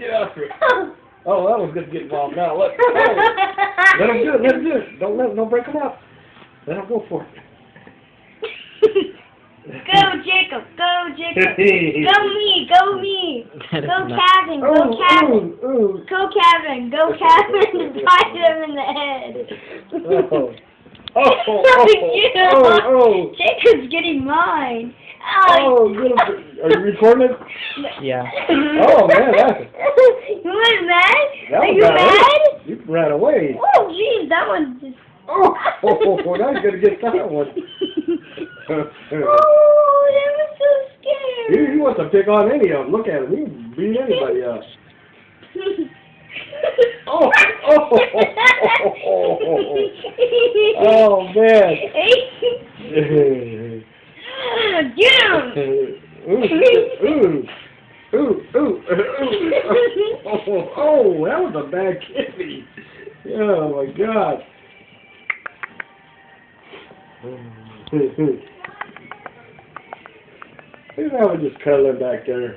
Get after it. Oh, that was good to get involved. Now, let him do it. Let him do it. Don't break him up. Let him go for it. Go, Jacob. Go, Jacob. Go me. Go me. Go, Kevin. Go, Kevin. Go, Kevin. Go, Kevin. Bite him in the head. Jacob's getting mine. Oh, good. Are you recording it? Yeah. Oh, man, that's... You weren't mad? That Are was you bad. mad? You ran away. Oh, jeez, that one just... Oh, now you're going to get that one. Oh, that was so scary. He wants to pick on any of them. Look at him. He can beat anybody up. Oh, man. Get him. Oh, that was a bad kitty. Oh, my God. Maybe I was just cuddling back there.